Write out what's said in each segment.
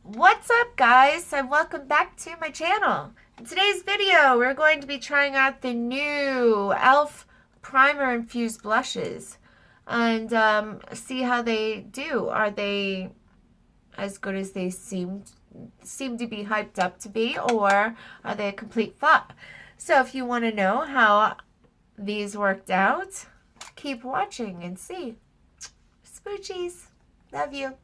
What's up, guys, and welcome back to my channel. In today's video, we're going to be trying out the new e.l.f. Primer Infused Blushes and see how they do. Are they as good as they seem to be hyped up to be, or are they a complete flop? So if you want to know how these worked out, keep watching and see. Smoochies. Love you.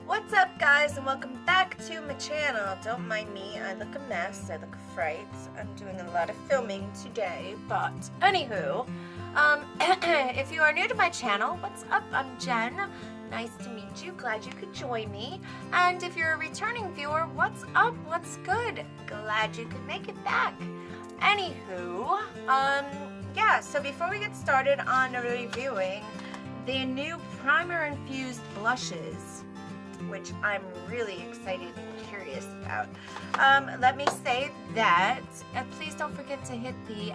What's up, guys, and welcome back to my channel. Don't mind me, I look a mess, I look a fright. I'm doing a lot of filming today, but anywho, if you are new to my channel, what's up? I'm Jen. Nice to meet you. Glad you could join me. And if you're a returning viewer, what's up? What's good? Glad you could make it back. Anywho, yeah, so before we get started on reviewing the new Primer Infused Blushes, which I'm really excited and curious about. Let me say that please don't forget to hit the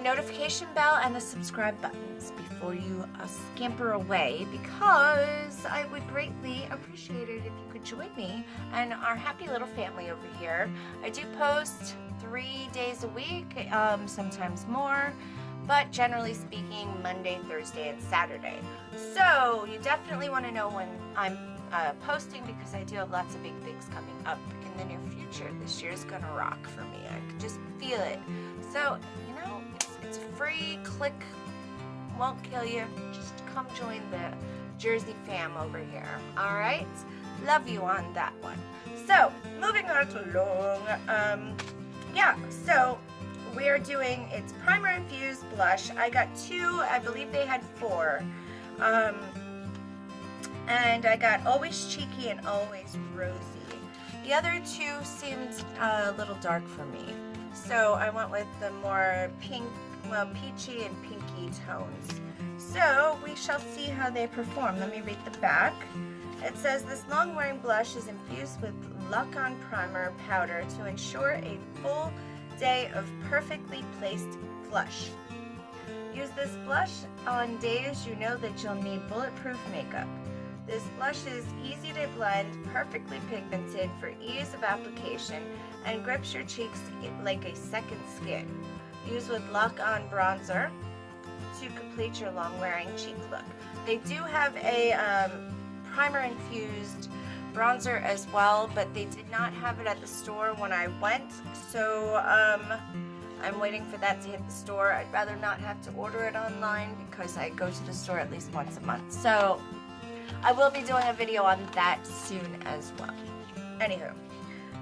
notification bell and the subscribe buttons before you scamper away, because I would greatly appreciate it if you could join me and our happy little family over here. I do post 3 days a week, sometimes more, but generally speaking, Monday, Thursday, and Saturday. So you definitely want to know when I'm posting, because I do have lots of big things coming up in the near future. This year's gonna rock for me. I can just feel it. So, you know, it's free. Click won't kill you. Just come join the Jersey fam over here. All right? Love you on that one. So, moving on along. Yeah, so we are doing, it's Primer Infused Blush. I got 2, I believe they had 4. And I got Always Cheeky and Always Rosy. The other 2 seemed a little dark for me, so I went with the more pink, well, peachy and pinky tones. So we shall see how they perform. Let me read the back. It says, this long-wearing blush is infused with lock-on primer powder to ensure a full day of perfectly placed flush. Use this blush on days you know that you'll need bulletproof makeup. This blush is easy to blend, perfectly pigmented for ease of application, and grips your cheeks like a second skin. Use with lock-on bronzer to complete your long-wearing cheek look. They do have a primer infused bronzer as well, but they did not have it at the store when I went, so I'm waiting for that to hit the store. I'd rather not have to order it online because I go to the store at least once a month. So I will be doing a video on that soon as well. Anywho,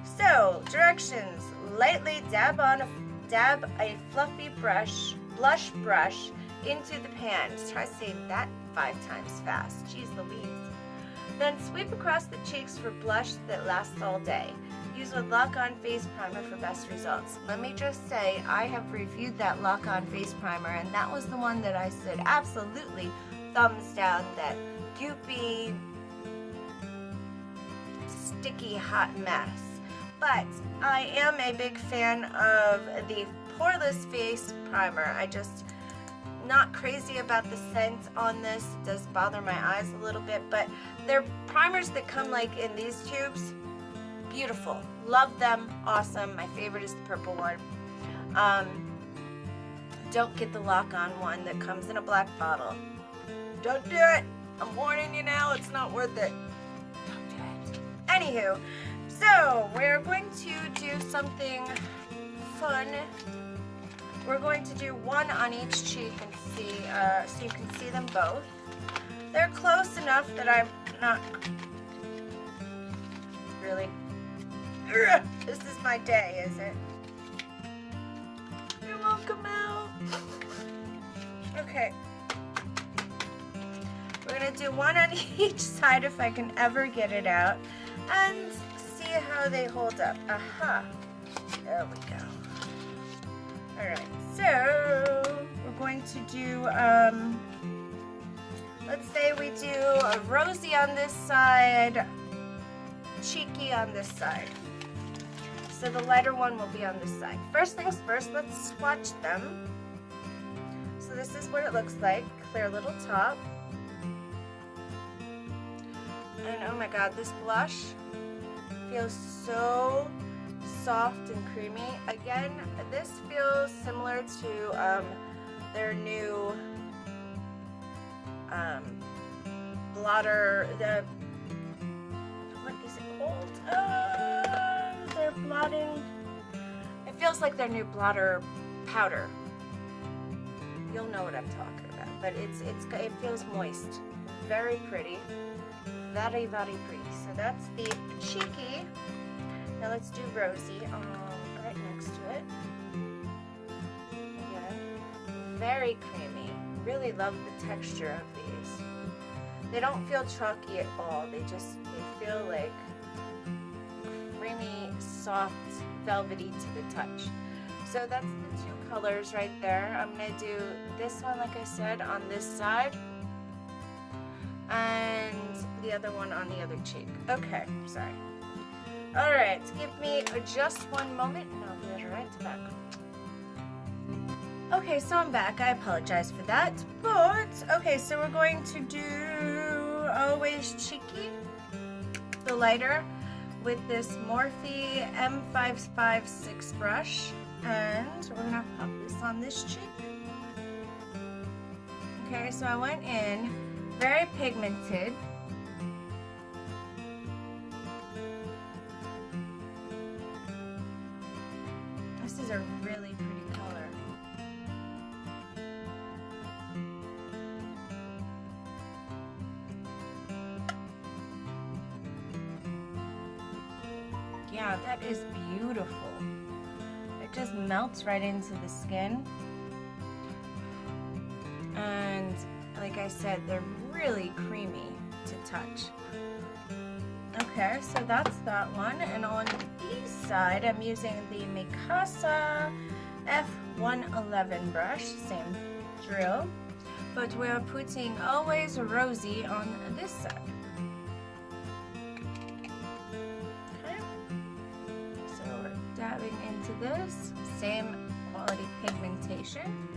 so directions: lightly dab a fluffy blush brush into the pan. Try saying that 5 times fast. Jeez Louise. Then sweep across the cheeks for blush that lasts all day. Use with lock-on face primer for best results. Let me just say, I have reviewed that lock-on face primer, and that was the one that I said absolutely thumbs down, that goopy, sticky, hot mess. But I am a big fan of the Poreless face primer. I just not crazy about the scent on this. It does bother my eyes a little bit, but they're primers that come like in these tubes. Beautiful. Love them. Awesome. My favorite is the purple one. Don't get the lock-on one that comes in a black bottle. Don't do it. I'm warning you now. It's not worth it. Don't do it. Anywho, so we're going to do something fun. We're going to do one on each cheek and see, so you can see them both. They're close enough that I'm not really. This is my day, is it? It won't come out. Okay. We're gonna do one on each side if I can ever get it out, and see how they hold up. Aha. There we go. Alright, so we're going to do, let's say we do a Rosy on this side, Cheeky on this side. so the lighter one will be on this side. First things first, let's swatch them. So this is what it looks like, clear little top. And oh my god, this blush feels so soft and creamy. Again, this feels similar to their new blotter, what is it called? Their blotting, it feels like their new blotter powder. You'll know what I'm talking about, but it feels moist, very pretty, very pretty. So that's the cheeky. Now let's do Rosy right next to it. Again, very creamy. Really love the texture of these. They don't feel chalky at all. They feel like creamy, soft, velvety to the touch. So that's the two colors right there. I'm gonna do this one, like I said, on this side, and the other one on the other cheek. Okay, sorry. All right, give me just one moment and I'll be right back. Okay, so I'm back. I apologize for that. But, okay, so we're going to do Always Cheeky, the lighter, with this Morphe M556 brush. And we're going to pop this on this cheek. Okay, so I went in very pigmented. This is a really pretty color. Yeah, that is beautiful. It just melts right into the skin. And like I said, they're really creamy to touch. Okay, so that's that one. And on the side, I'm using the Mikasa F111 brush, same drill. But we're putting Always Rosy on this side. Dabbing into this, same quality pigmentation.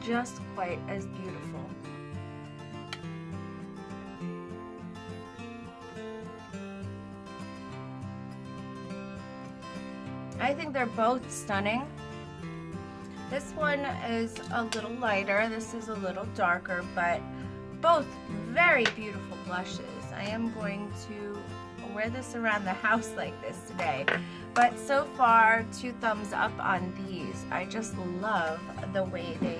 Just quite as beautiful. I think they're both stunning. This one is a little lighter, this is a little darker, but both very beautiful blushes. I am going to wear this around the house like this today. But so far, 2 thumbs up on these. I just love the way they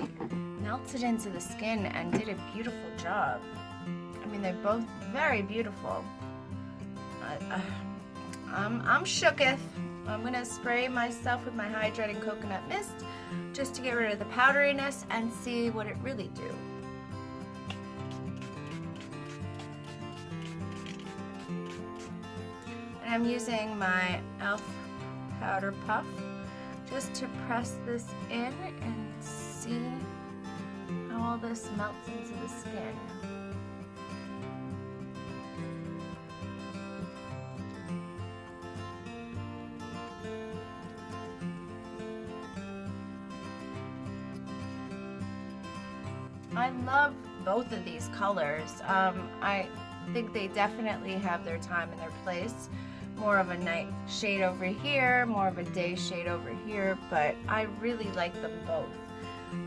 melted into the skin and did a beautiful job. I mean, they're both very beautiful. I'm shooketh. I'm gonna spray myself with my hydrating coconut mist just to get rid of the powderiness and see what it really do. And I'm using my e.l.f. powder puff just to press this in and see how all this melts into the skin. I love both of these colors. I think they definitely have their time and their place. More of a night shade over here, more of a day shade over here, but I really like them both.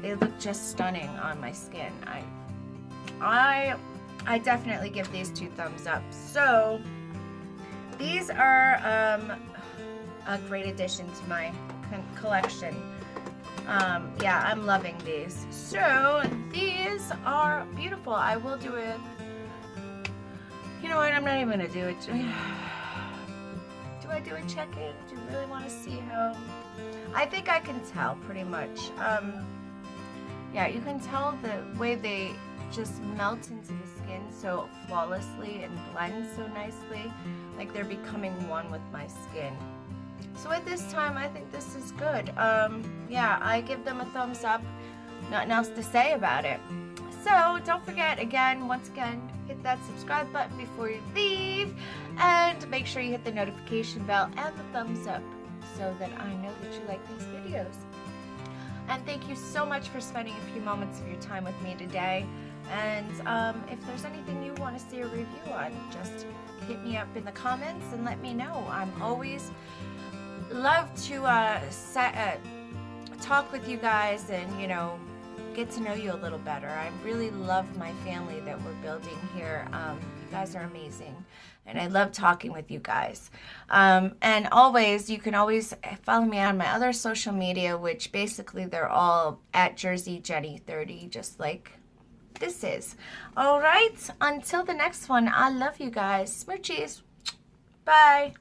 They look just stunning on my skin. I definitely give these 2 thumbs up. So these are a great addition to my collection. Yeah, I'm loving these. So these are beautiful. I will do it. You know what? I'm not even gonna do it. Do I do a check-in? Do you really want to see how? I think I can tell pretty much. Yeah, you can tell the way they just melt into the skin so flawlessly and blend so nicely. Like they're becoming one with my skin. So at this time, I think this is good. Yeah, I give them a thumbs up. Nothing else to say about it. So don't forget, once again, hit that subscribe button before you leave, and make sure you hit the notification bell and the thumbs up so that I know that you like these videos. And thank you so much for spending a few moments of your time with me today. And if there's anything you want to see a review on, just hit me up in the comments and let me know. I'm always love to talk with you guys and, you know, get to know you a little better. I really love my family that we're building here. You guys are amazing, and I love talking with you guys. And always, you can always follow me on my other social media, which basically they're all at JerseyJenny30, just like this is. All right, until the next one, I love you guys. Smoochies. Bye.